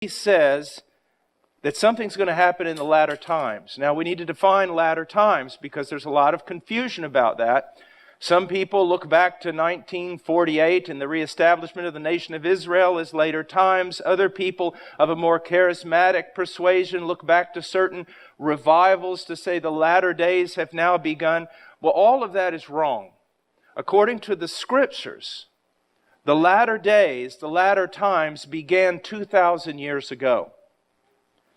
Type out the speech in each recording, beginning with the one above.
He says that something's going to happen in the latter times. Now, we need to define latter times because there's a lot of confusion about that. Some people look back to 1948 and the reestablishment of the nation of Israel as later times. Other people of a more charismatic persuasion look back to certain revivals to say the latter days have now begun. Well, all of that is wrong. According to the Scriptures, the latter days, the latter times began 2,000 years ago.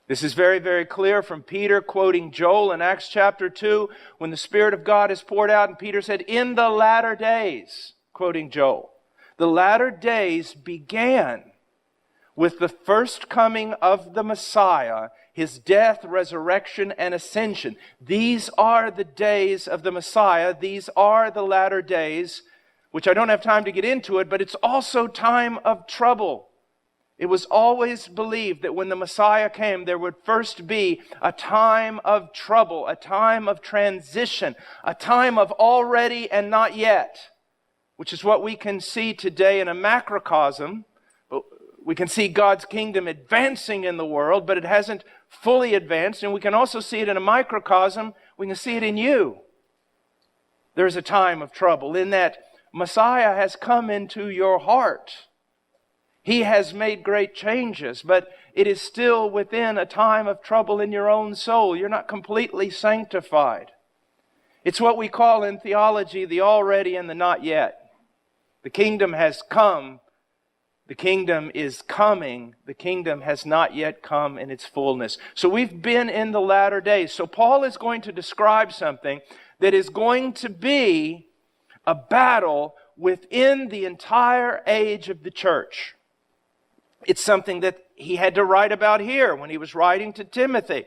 This is very, very clear from Peter quoting Joel in Acts chapter 2 when the Spirit of God is poured out, and Peter said, in the latter days, quoting Joel. The latter days began with the first coming of the Messiah, His death, resurrection, and ascension. These are the days of the Messiah. These are the latter days, which I don't have time to get into it, but it's also time of trouble. It was always believed that when the Messiah came, there would first be a time of trouble, a time of transition, a time of already and not yet, which is what we can see today in a macrocosm. We can see God's kingdom advancing in the world, but it hasn't fully advanced. And we can also see it in a microcosm. We can see it in you. There's a time of trouble in that Messiah has come into your heart. He has made great changes, but it is still within a time of trouble in your own soul. You're not completely sanctified. It's what we call in theology the already and the not yet. The kingdom has come. The kingdom is coming. The kingdom has not yet come in its fullness. So we've been in the latter days. So Paul is going to describe something that is going to be a battle within the entire age of the church. It's something that he had to write about here when he was writing to Timothy.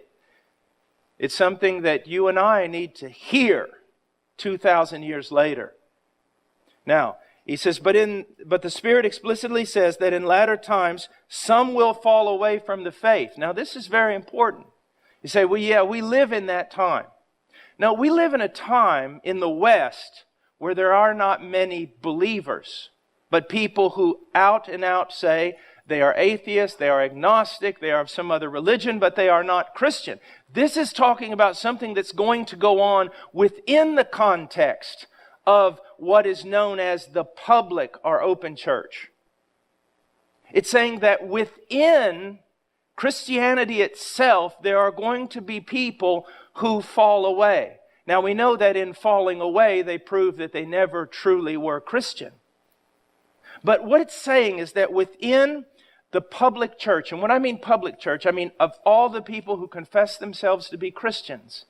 It's something that you and I need to hear 2,000 years later. Now, he says, but the Spirit explicitly says that in latter times, some will fall away from the faith. Now, this is very important. You say, well, yeah, we live in that time. Now, we live in a time in the West where there are not many believers, but people who out and out say they are atheists, they are agnostic, they are of some other religion, but they are not Christian. This is talking about something that's going to go on within the context of what is known as the public or open church. It's saying that within Christianity itself, there are going to be people who fall away. Now, we know that in falling away, they prove that they never truly were Christian. But what it's saying is that within the public church, and when I mean public church, I mean of all the people who confess themselves to be Christians,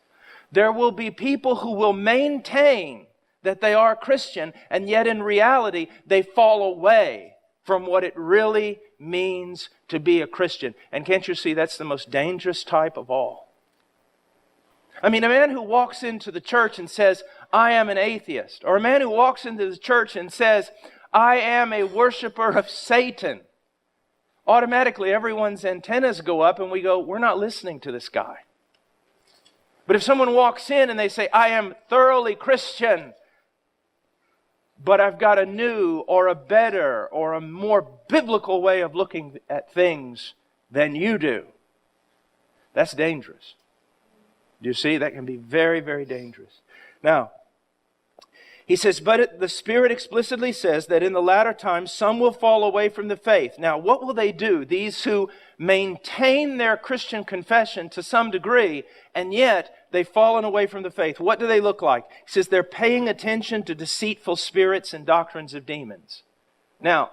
there will be people who will maintain that they are Christian, and yet in reality, they fall away from what it really means to be a Christian. And can't you see that's the most dangerous type of all? I mean, a man who walks into the church and says, I am an atheist, or a man who walks into the church and says, I am a worshiper of Satan, automatically everyone's antennas go up and we go, we're not listening to this guy. But if someone walks in and they say, I am thoroughly Christian, but I've got a new or a better or a more biblical way of looking at things than you do, that's dangerous. Do you see? That can be very, very dangerous. Now, he says, but the Spirit explicitly says that in the latter times some will fall away from the faith. Now, what will they do? These who maintain their Christian confession to some degree, and yet they've fallen away from the faith. What do they look like? He says they're paying attention to deceitful spirits and doctrines of demons. Now,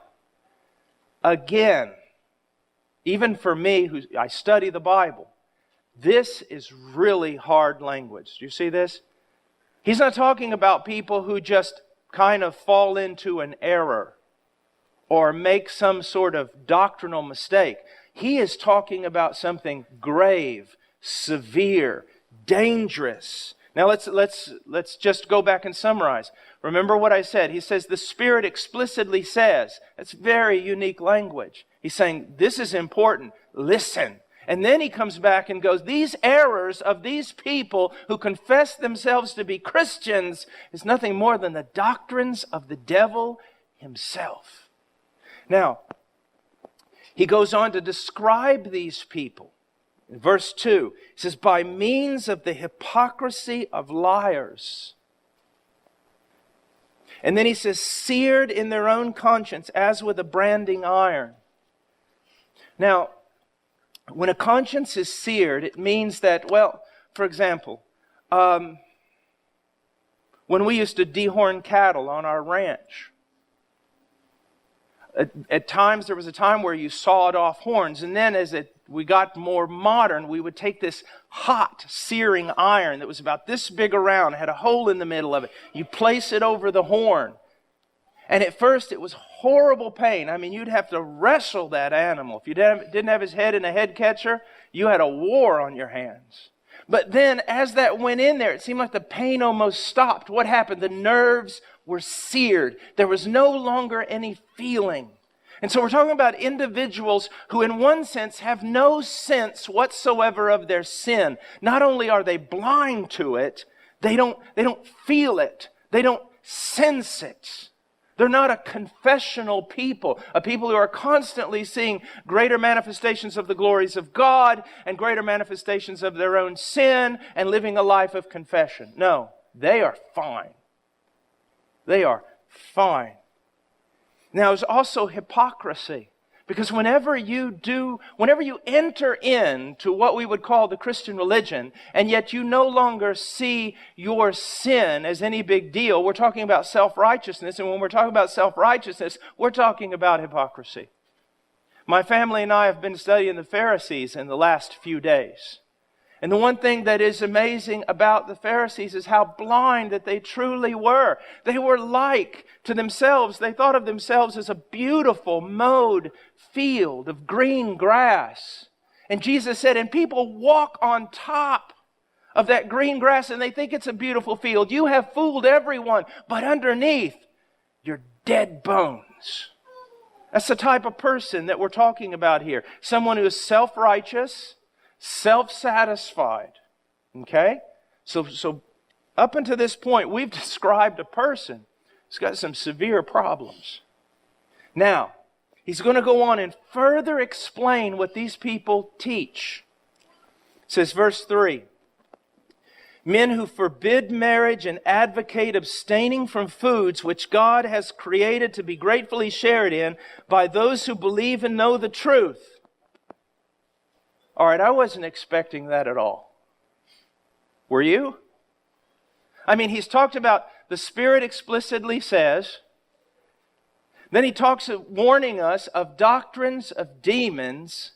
again, even for me, I study the Bible, this is really hard language. Do you see this? He's not talking about people who just kind of fall into an error or make some sort of doctrinal mistake. He is talking about something grave, severe, dangerous. Now let's just go back and summarize. Remember what I said. He says the Spirit explicitly says. That's very unique language. He's saying this is important. Listen. And then he comes back and goes, these errors of these people who confess themselves to be Christians is nothing more than the doctrines of the devil himself. Now, He goes on to describe these people. In verse 2, he says, by means of the hypocrisy of liars. And then he says, seared in their own conscience as with a branding iron. Now, when a conscience is seared, it means that, well, for example, when we used to dehorn cattle on our ranch, at times there was a time where you sawed off horns, and then as we got more modern, we would take this hot, searing iron that was about this big around, had a hole in the middle of it. You place it over the horn. And at first it was horrible pain. I mean, you'd have to wrestle that animal. If you didn't have his head in a head catcher, you had a war on your hands. But then as that went in there, it seemed like the pain almost stopped. What happened? The nerves were seared. There was no longer any feeling. And so we're talking about individuals who in one sense have no sense whatsoever of their sin. Not only are they blind to it, they don't feel it. They don't sense it. They're not a confessional people, a people who are constantly seeing greater manifestations of the glories of God and greater manifestations of their own sin and living a life of confession. No, they are fine. They are fine. Now, there's also hypocrisy. Because whenever you enter into what we would call the Christian religion, and yet you no longer see your sin as any big deal, we're talking about self-righteousness. And when we're talking about self-righteousness, we're talking about hypocrisy. My family and I have been studying the Pharisees in the last few days. And the one thing that is amazing about the Pharisees is how blind that they truly were. They were like to themselves. They thought of themselves as a beautiful mowed field of green grass. And Jesus said, and people walk on top of that green grass and they think it's a beautiful field. You have fooled everyone, but underneath, you're dead bones. That's the type of person that we're talking about here. Someone who is self-righteous, self-satisfied. Okay? So up until this point, we've described a person who's got some severe problems. Now, he's going to go on and further explain what these people teach. It says, verse 3, men who forbid marriage and advocate abstaining from foods which God has created to be gratefully shared in by those who believe and know the truth. All right, I wasn't expecting that at all. Were you? I mean, he's talked about the Spirit explicitly says. Then he talks of warning us of doctrines of demons,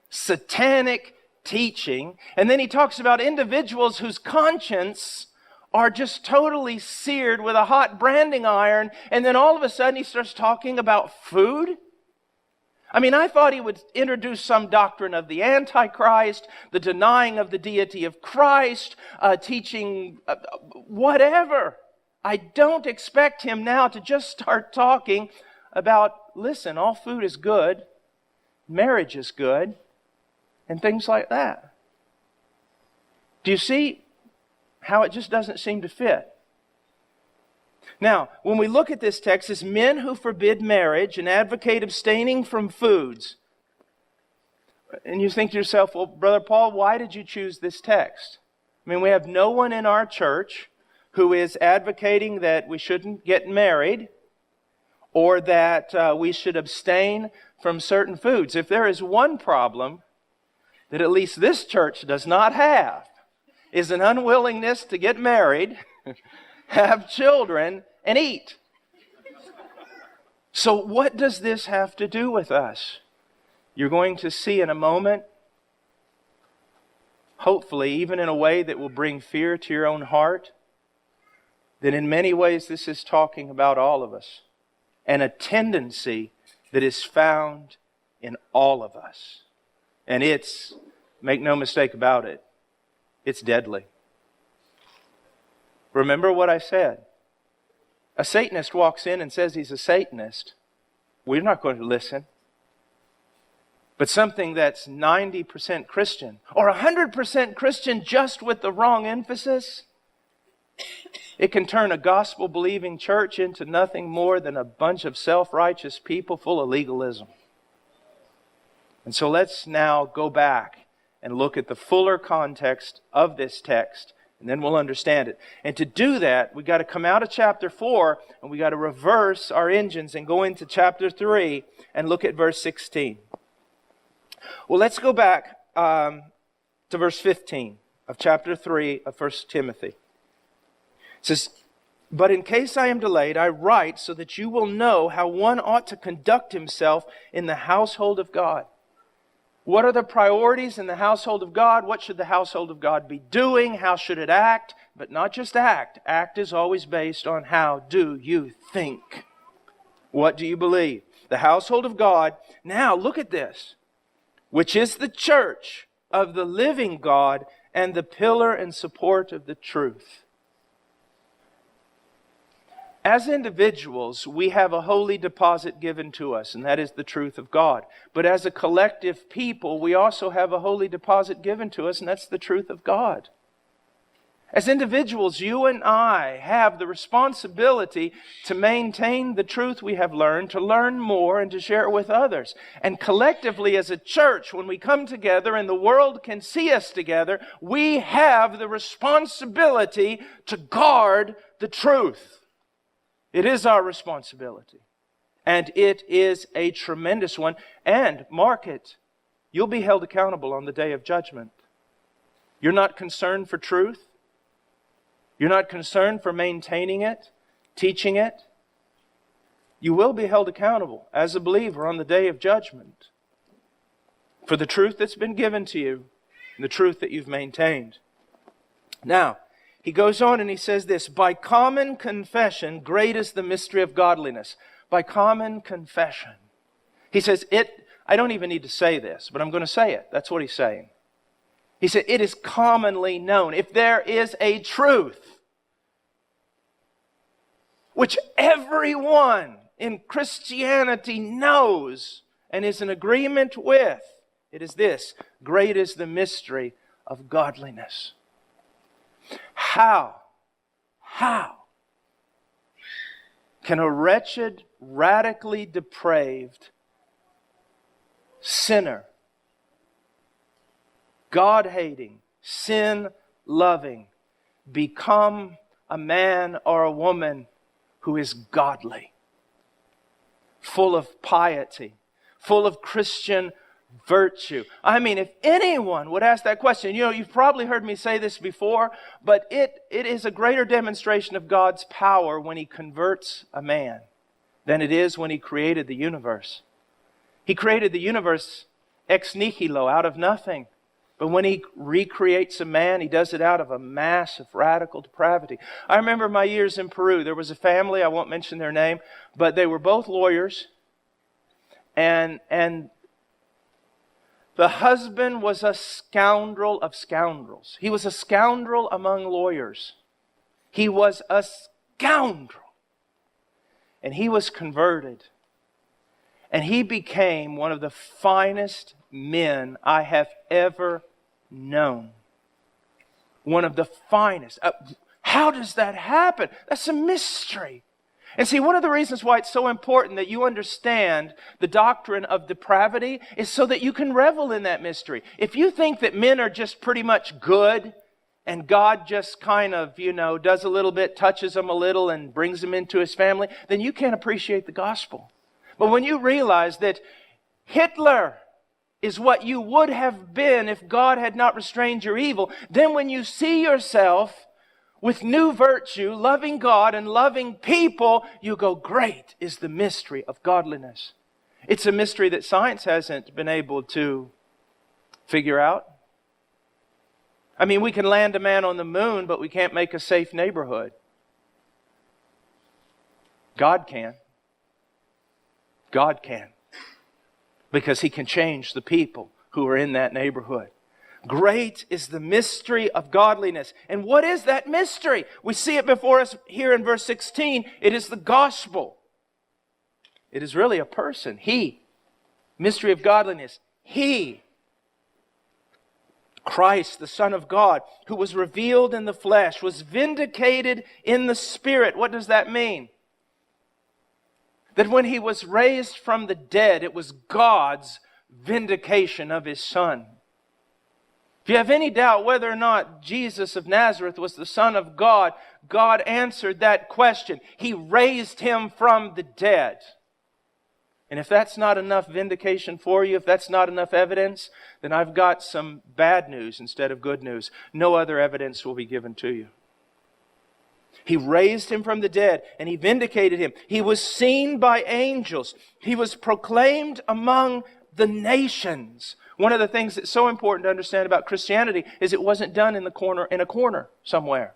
satanic teaching. And then he talks about individuals whose conscience are just totally seared with a hot branding iron. And then all of a sudden he starts talking about food. I mean, I thought he would introduce some doctrine of the Antichrist, the denying of the deity of Christ, teaching whatever. I don't expect him now to just start talking about, listen, all food is good, marriage is good, and things like that. Do you see how it just doesn't seem to fit? Now, when we look at this text, it's men who forbid marriage and advocate abstaining from foods. And you think to yourself, well, Brother Paul, why did you choose this text? I mean, we have no one in our church who is advocating that we shouldn't get married or that we should abstain from certain foods. If there is one problem that at least this church does not have, is an unwillingness to get married, have children, and eat. So what does this have to do with us? You're going to see in a moment, hopefully even in a way that will bring fear to your own heart, that in many ways this is talking about all of us and a tendency that is found in all of us. And it's, make no mistake about it, it's deadly. Remember what I said. A Satanist walks in and says he's a Satanist. We're not going to listen. But something that's 90% Christian or 100% Christian just with the wrong emphasis, it can turn a gospel-believing church into nothing more than a bunch of self-righteous people full of legalism. And so let's now go back and look at the fuller context of this text, and then we'll understand it. And to do that, we got to come out of chapter 4, and we got to reverse our engines and go into chapter 3 and look at verse 16. Well, let's go back to verse 15 of chapter 3 of 1 Timothy. It says, "But in case I am delayed, I write so that you will know how one ought to conduct himself in the household of God." What are the priorities in the household of God? What should the household of God be doing? How should it act? But not just act. Act is always based on how do you think. What do you believe? The household of God. Now look at this. Which is the church of the living God and the pillar and support of the truth. As individuals, we have a holy deposit given to us, and that is the truth of God. But as a collective people, we also have a holy deposit given to us, and that's the truth of God. As individuals, you and I have the responsibility to maintain the truth we have learned, to learn more, and to share it with others. And collectively as a church, when we come together and the world can see us together, we have the responsibility to guard the truth. It is our responsibility. And it is a tremendous one. And mark it, you'll be held accountable on the day of judgment. You're not concerned for truth. You're not concerned for maintaining it, teaching it. You will be held accountable as a believer on the day of judgment for the truth that's been given to you and the truth that you've maintained. Now, he goes on and he says this, "By common confession, great is the mystery of godliness." By common confession. He says, I don't even need to say this, but I'm going to say it. That's what he's saying. He said, it is commonly known. If there is a truth which everyone in Christianity knows and is in agreement with, it is this: great is the mystery of godliness. How can a wretched, radically depraved sinner, God-hating, sin-loving, become a man or a woman who is godly, full of piety, full of Christian virtue? I mean, if anyone would ask that question, you've probably heard me say this before, but it is a greater demonstration of God's power when He converts a man than it is when He created the universe. He created the universe ex nihilo, out of nothing. But when He recreates a man, He does it out of a mass of radical depravity. I remember my years in Peru. There was a family, I won't mention their name, but they were both lawyers. And the husband was a scoundrel of scoundrels. He was a scoundrel among lawyers. He was a scoundrel. And he was converted. And he became one of the finest men I have ever known. One of the finest. How does that happen? That's a mystery. And see, one of the reasons why it's so important that you understand the doctrine of depravity is so that you can revel in that mystery. If you think that men are just pretty much good and God just kind of, does a little bit, touches them a little and brings them into His family, then you can't appreciate the gospel. But when you realize that Hitler is what you would have been if God had not restrained your evil, then when you see yourself with new virtue, loving God and loving people, you go, great is the mystery of godliness. It's a mystery that science hasn't been able to figure out. I mean, we can land a man on the moon, but we can't make a safe neighborhood. God can. God can. Because He can change the people who are in that neighborhood. Great is the mystery of godliness. And what is that mystery? We see it before us here in verse 16. It is the gospel. It is really a person. He. Mystery of godliness. He. Christ, the Son of God, who was revealed in the flesh, was vindicated in the Spirit. What does that mean? That when He was raised from the dead, it was God's vindication of His Son. If you have any doubt whether or not Jesus of Nazareth was the Son of God, God answered that question. He raised Him from the dead. And if that's not enough vindication for you, if that's not enough evidence, then I've got some bad news instead of good news. No other evidence will be given to you. He raised Him from the dead, and He vindicated Him. He was seen by angels. He was proclaimed among the nations. One of the things that's so important to understand about Christianity is it wasn't done in a corner somewhere.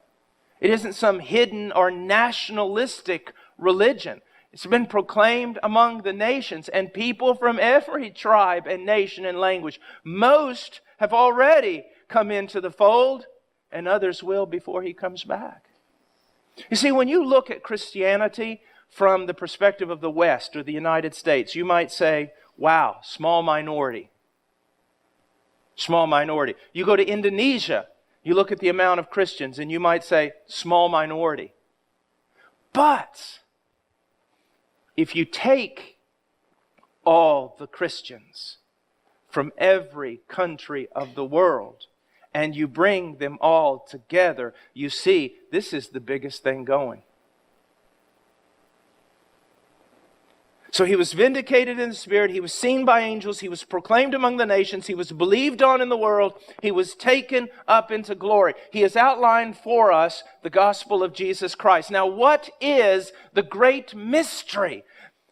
It isn't some hidden or nationalistic religion. It's been proclaimed among the nations, and people from every tribe and nation and language. Most have already come into the fold, and others will before He comes back. You see, when you look at Christianity from the perspective of the West or the United States, you might say, wow, small minority. Small minority. You go to Indonesia, you look at the amount of Christians, and you might say, small minority. But if you take all the Christians from every country of the world and you bring them all together, you see this is the biggest thing going. So He was vindicated in the Spirit. He was seen by angels. He was proclaimed among the nations. He was believed on in the world. He was taken up into glory. He has outlined for us the gospel of Jesus Christ. Now, what is the great mystery?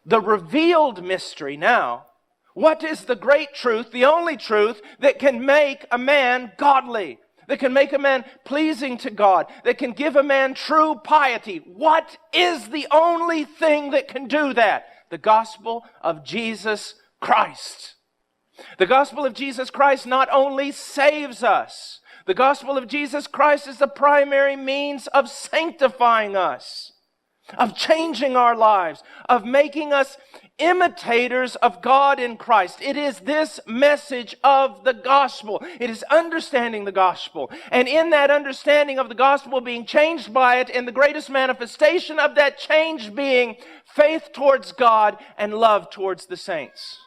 The revealed mystery now. What is the great truth, the only truth that can make a man godly? That can make a man pleasing to God? That can give a man true piety? What is the only thing that can do that? The gospel of Jesus Christ. The gospel of Jesus Christ not only saves us, the gospel of Jesus Christ is the primary means of sanctifying us, of changing our lives, of making us imitators of God in Christ. It is this message of the gospel. It is understanding the gospel. And in that understanding of the gospel, being changed by it, and the greatest manifestation of that change being faith towards God and love towards the saints.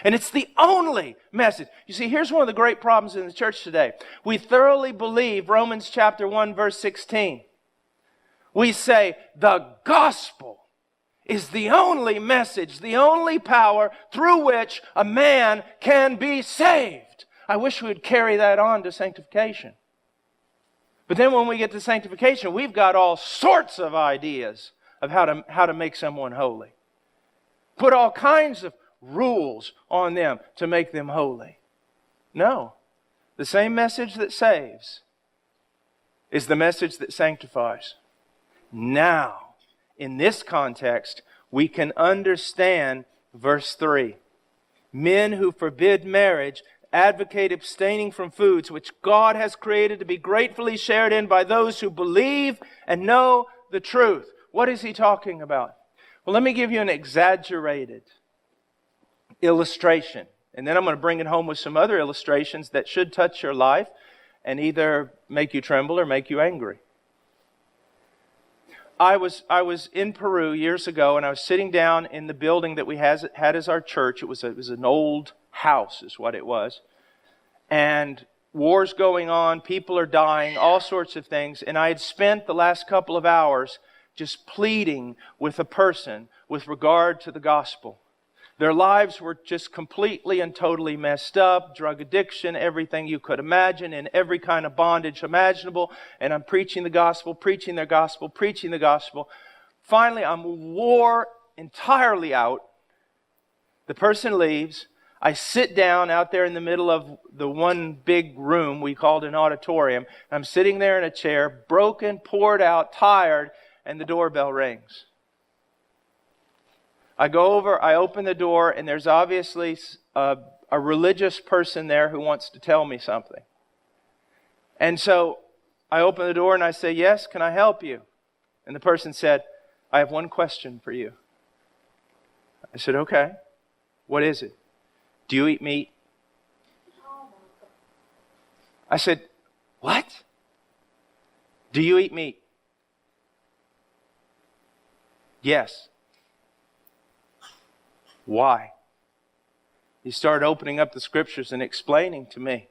And it's the only message. You see, here's one of the great problems in the church today. We thoroughly believe Romans chapter 1, verse 16. We say the gospel is the only message, the only power through which a man can be saved. I wish we would carry that on to sanctification. But then when we get to sanctification, we've got all sorts of ideas of how to make someone holy. Put all kinds of rules on them to make them holy. No. The same message that saves is the message that sanctifies. Now, in this context, we can understand verse 3. Men who forbid marriage advocate abstaining from foods which God has created to be gratefully shared in by those who believe and know the truth. What is he talking about? Well, let me give you an exaggerated illustration. And then I'm going to bring it home with some other illustrations that should touch your life and either make you tremble or make you angry. I was in Peru years ago, and I was sitting down in the building that we had as our church. It was an old house is what it was. And war's going on, people are dying, all sorts of things. And I had spent the last couple of hours just pleading with a person with regard to the gospel. Their lives were just completely and totally messed up. Drug addiction, everything you could imagine, in every kind of bondage imaginable. And I'm preaching the gospel, preaching their gospel, preaching the gospel. Finally, I'm wore entirely out. The person leaves. I sit down out there in the middle of the one big room we called an auditorium. I'm sitting there in a chair, broken, poured out, tired, and the doorbell rings. I go over, I open the door, and there's obviously a religious person there who wants to tell me something. And so I open the door and I say, "Yes, can I help you?" And the person said, "I have one question for you." I said, "Okay, what is it? Do you eat meat?" I said, "What? Do you eat meat?" "Yes." Why? He started opening up the Scriptures and explaining to me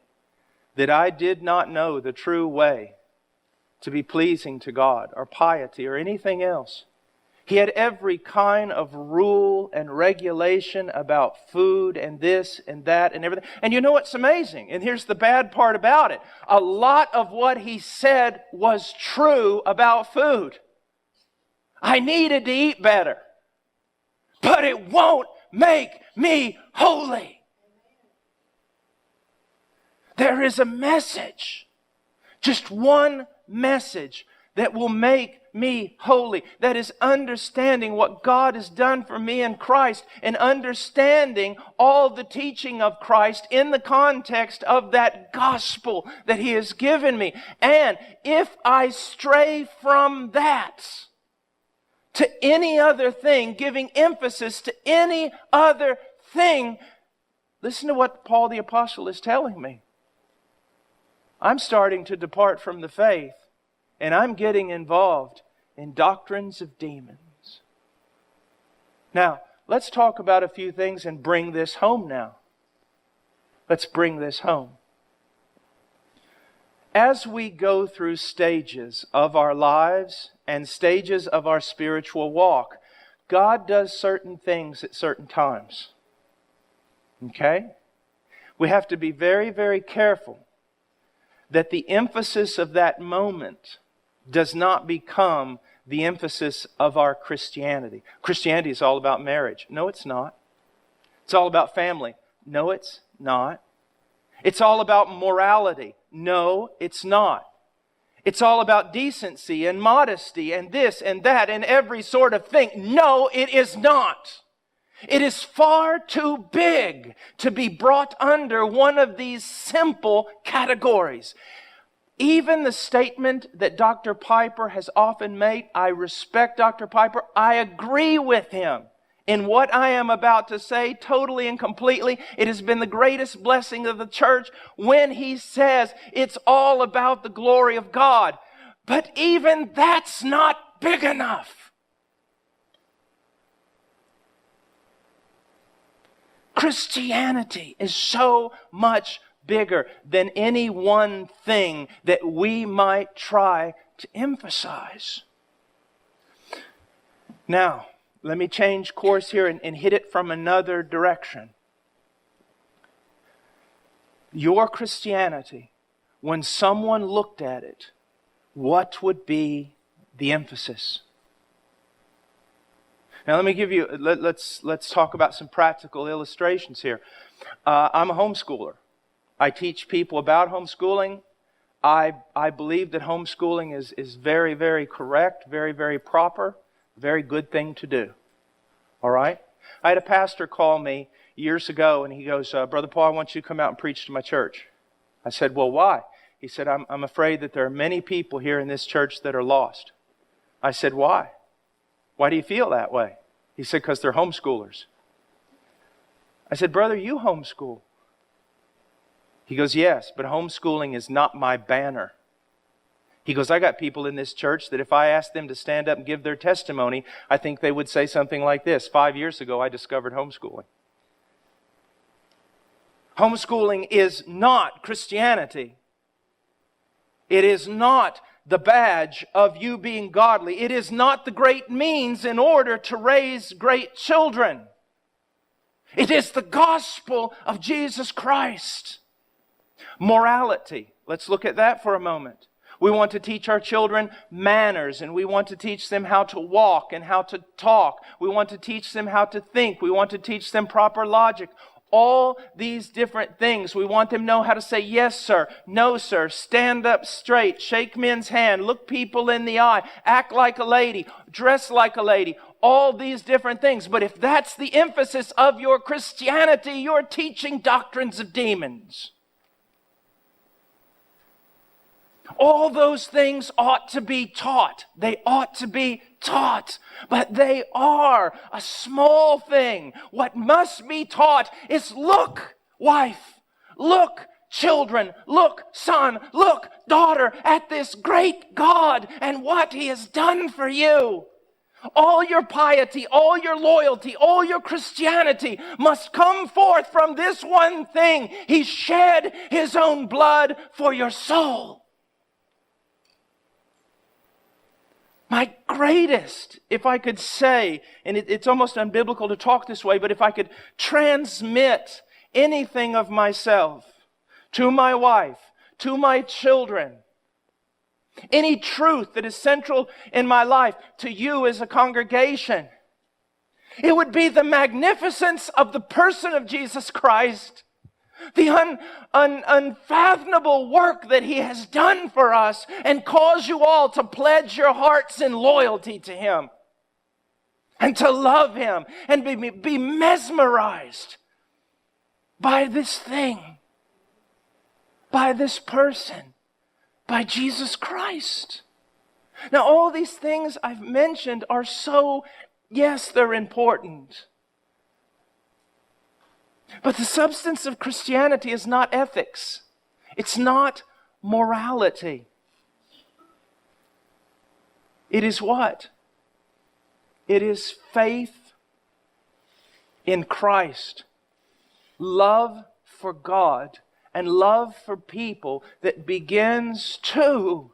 that I did not know the true way to be pleasing to God or piety or anything else. He had every kind of rule and regulation about food and this and that and everything. And you know what's amazing? And here's the bad part about it. A lot of what he said was true about food. I needed to eat better. But it won't make me holy. There is a message, just one message that will make me holy. That is understanding what God has done for me in Christ and understanding all the teaching of Christ in the context of that gospel that He has given me. And if I stray from that to any other thing, giving emphasis to any other thing, listen to what Paul the Apostle is telling me. I'm starting to depart from the faith, and I'm getting involved in doctrines of demons. Now, let's talk about a few things and bring this home now. Let's bring this home. As we go through stages of our lives and stages of our spiritual walk, God does certain things at certain times. Okay? We have to be very, very careful that the emphasis of that moment does not become the emphasis of our Christianity. Christianity is all about marriage. No, it's not. It's all about family. No, it's not. It's all about morality. No, it's not. It's all about decency and modesty and this and that and every sort of thing. No, it is not. It is far too big to be brought under one of these simple categories. Even the statement that Dr. Piper has often made, I respect Dr. Piper, I agree with him in what I am about to say totally and completely. It has been the greatest blessing of the church when he says it's all about the glory of God. But even that's not big enough. Christianity is so much bigger than any one thing that we might try to emphasize. Now, let me change course here and hit it from another direction. Your Christianity, when someone looked at it, what would be the emphasis? Now let me give you, let's talk about some practical illustrations here. I'm a homeschooler. I teach people about homeschooling. I believe that homeschooling is very, very correct, very, very proper, very good thing to do. All right? I had a pastor call me years ago and he goes, Brother Paul, I want you to come out and preach to my church. I said, well, why? He said, I'm afraid that there are many people here in this church that are lost. I said, why? Why do you feel that way? He said, because they're homeschoolers. I said, brother, you homeschool. He goes, yes, but homeschooling is not my banner. He goes, I got people in this church that if I asked them to stand up and give their testimony, I think they would say something like this: 5 years ago, I discovered homeschooling. Homeschooling is not Christianity. It is not the badge of you being godly. It is not the great means in order to raise great children. It is the gospel of Jesus Christ. Morality. Let's look at that for a moment. We want to teach our children manners, and we want to teach them how to walk and how to talk. We want to teach them how to think. We want to teach them proper logic. All these different things. We want them to know how to say yes, sir, no, sir, stand up straight, shake men's hand, look people in the eye, act like a lady, dress like a lady. All these different things. But if that's the emphasis of your Christianity, you're teaching doctrines of demons. All those things ought to be taught. They ought to be taught. But they are a small thing. What must be taught is look, wife, look, children, look, son, look, daughter, at this great God and what He has done for you. All your piety, all your loyalty, all your Christianity must come forth from this one thing. He shed His own blood for your soul. My greatest, if I could say, and it's almost unbiblical to talk this way, but if I could transmit anything of myself to my wife, to my children, any truth that is central in my life to you as a congregation, it would be the magnificence of the person of Jesus Christ, the unfathomable work that He has done for us, and cause you all to pledge your hearts in loyalty to Him and to love Him and be mesmerized by this thing, by this person, by Jesus Christ. Now, all these things I've mentioned are so, yes, they're important. But the substance of Christianity is not ethics. It's not morality. It is what? It is faith in Christ, love for God, and love for people that begins to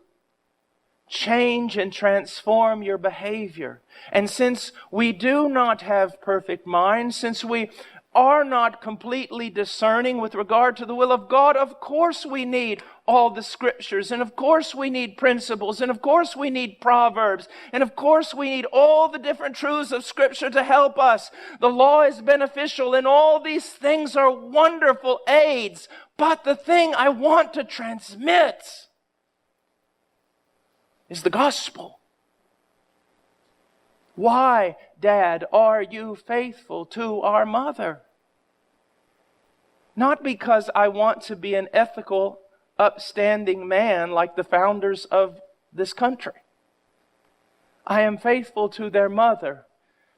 change and transform your behavior. And since we do not have perfect minds, since we are not completely discerning with regard to the will of God, of course we need all the Scriptures, and of course we need principles, and of course we need Proverbs, and of course we need all the different truths of Scripture to help us. The law is beneficial, and all these things are wonderful aids. But the thing I want to transmit is the gospel. Why, Dad, are you faithful to our mother? Not because I want to be an ethical, upstanding man like the founders of this country. I am faithful to their mother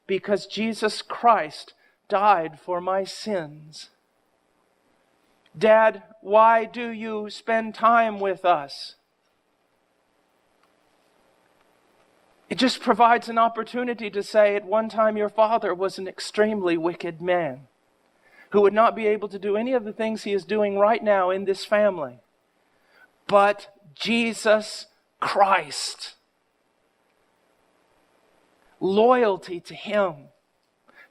because Jesus Christ died for my sins. Dad, why do you spend time with us? It just provides an opportunity to say, at one time your father was an extremely wicked man who would not be able to do any of the things he is doing right now in this family. But Jesus Christ, loyalty to Him,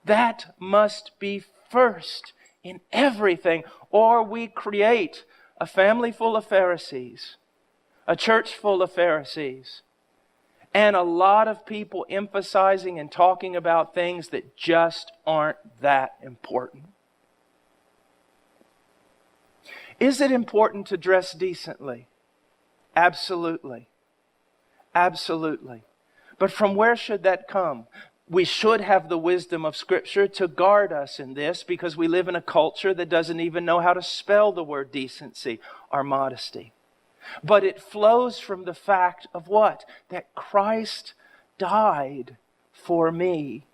that must be first in everything, or we create a family full of Pharisees, a church full of Pharisees, and a lot of people emphasizing and talking about things that just aren't that important. Is it important to dress decently? Absolutely. Absolutely. But from where should that come? We should have the wisdom of Scripture to guard us in this, because we live in a culture that doesn't even know how to spell the word decency or modesty. But it flows from the fact of what? That Christ died for me.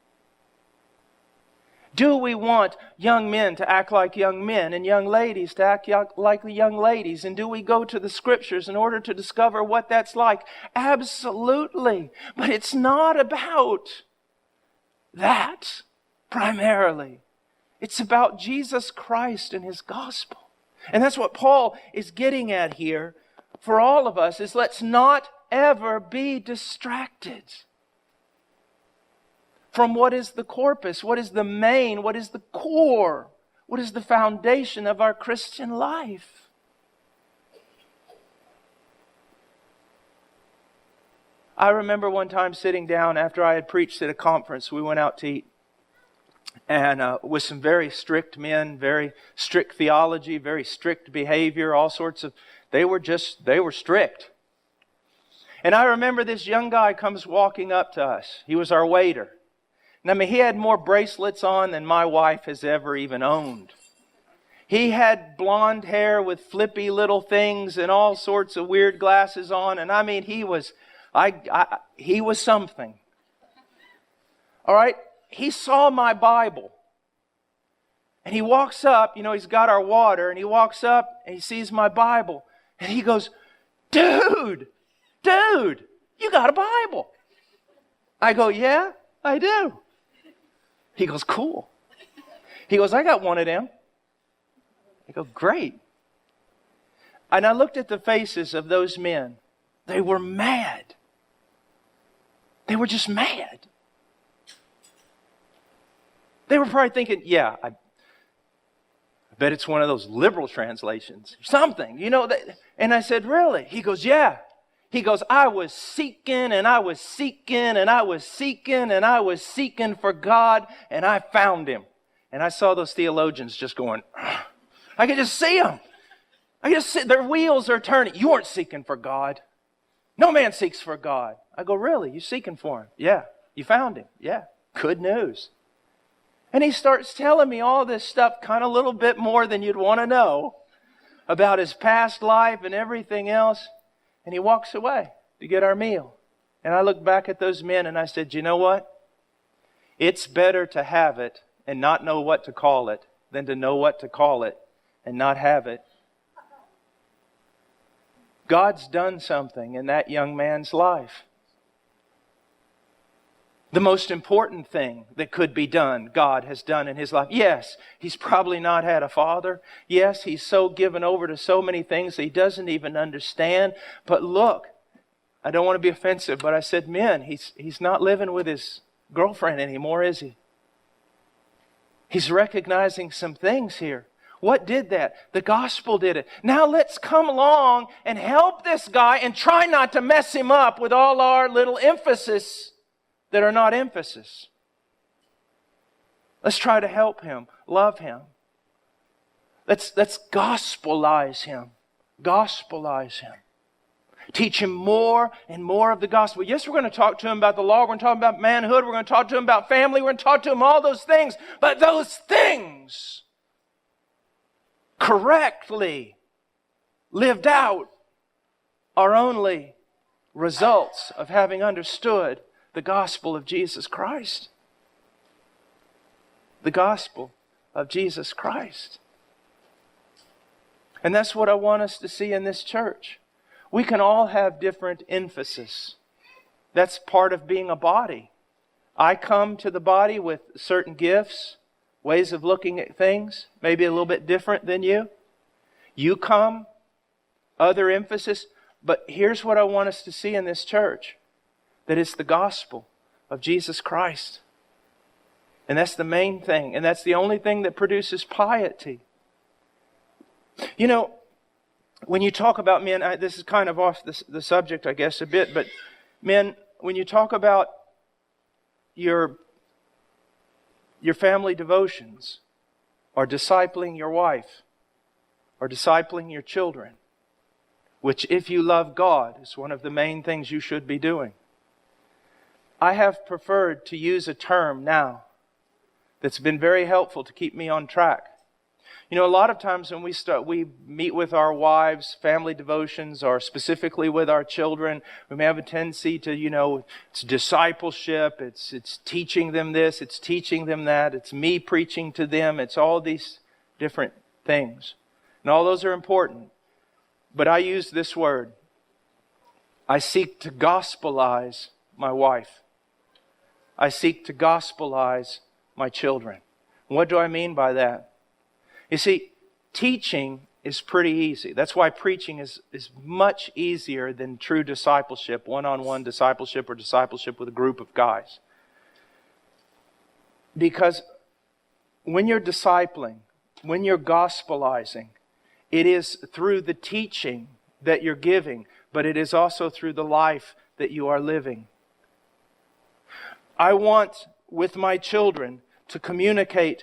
Do we want young men to act like young men and young ladies to act like young ladies? And do we go to the Scriptures in order to discover what that's like? Absolutely. But it's not about that primarily. It's about Jesus Christ and His gospel. And that's what Paul is getting at here for all of us, is let's not ever be distracted from what is the corpus, what is the main, what is the core, what is the foundation of our Christian life. I remember one time sitting down after I had preached at a conference. We went out to eat, and with some very strict men, very strict theology, very strict behavior, all sorts of, they were strict. And I remember this young guy comes walking up to us. He was our waiter. And I mean, he had more bracelets on than my wife has ever even owned. He had blonde hair with flippy little things and all sorts of weird glasses on. And I mean, he was something. All right? He saw my Bible. And he walks up, he's got our water, and he walks up and he sees my Bible. And he goes, dude, you got a Bible. I go, yeah, I do. He goes, cool. He goes, I got one of them. I go, great. And I looked at the faces of those men. They were mad. They were just mad. They were probably thinking, yeah, I bet it's one of those liberal translations. Something, you know. And I said, really? He goes, yeah. He goes, I was seeking and I was seeking and I was seeking and I was seeking for God, and I found Him. And I saw those theologians just going, I could just see them. I could just see their wheels are turning. You weren't seeking for God. No man seeks for God. I go, really? You seeking for Him? Yeah. You found Him? Yeah. Good news. And he starts telling me all this stuff, kind of a little bit more than you'd want to know, about his past life and everything else. And he walks away to get our meal. And I looked back at those men and I said, you know what? It's better to have it and not know what to call it than to know what to call it and not have it. God's done something in that young man's life. The most important thing that could be done, God has done in his life. Yes, he's probably not had a father. Yes, he's so given over to so many things that he doesn't even understand. But look, I don't want to be offensive, but I said, men, he's not living with his girlfriend anymore, is he? He's recognizing some things here. What did that? The gospel did it. Now let's come along and help this guy and try not to mess him up with all our little emphasis that are not emphasis. Let's try to help him, love him. Let's gospelize him. Gospelize him. Teach him more and more of the gospel. Yes, we're going to talk to him about the law. We're going to talk about manhood. We're going to talk to him about family. We're going to talk to him all those things. But those things, correctly lived out, are only results of having understood the gospel of Jesus Christ. The gospel of Jesus Christ. And that's what I want us to see in this church. We can all have different emphasis. That's part of being a body. I come to the body with certain gifts, ways of looking at things, maybe a little bit different than you. You come, other emphasis. But here's what I want us to see in this church. That it's the gospel of Jesus Christ. And that's the main thing. And that's the only thing that produces piety. You know, when you talk about men, this is kind of off the subject, I guess, a bit. But men, when you talk about your family devotions, or discipling your wife, or discipling your children, which if you love God is one of the main things you should be doing. I have preferred to use a term now that's been very helpful to keep me on track. You know, a lot of times when we meet with our wives, family devotions, or specifically with our children, we may have a tendency to, it's discipleship, it's teaching them this, it's teaching them that, it's me preaching to them, it's all these different things. And all those are important. But I use this word. I seek to gospelize my wife. I seek to gospelize my children. What do I mean by that? You see, teaching is pretty easy. That's why preaching is much easier than true discipleship, one-on-one discipleship or discipleship with a group of guys. Because when you're discipling, when you're gospelizing, it is through the teaching that you're giving, but it is also through the life that you are living. I want, with my children, to communicate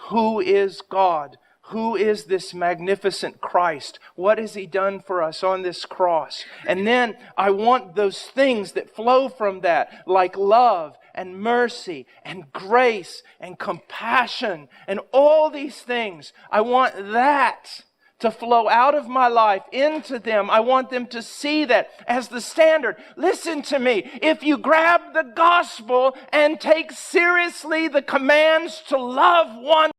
who is God, who is this magnificent Christ, what has He done for us on this cross. And then I want those things that flow from that, like love and mercy and grace and compassion and all these things. I want that to flow out of my life into them. I want them to see that as the standard. Listen to me. If you grab the gospel and take seriously the commands to love one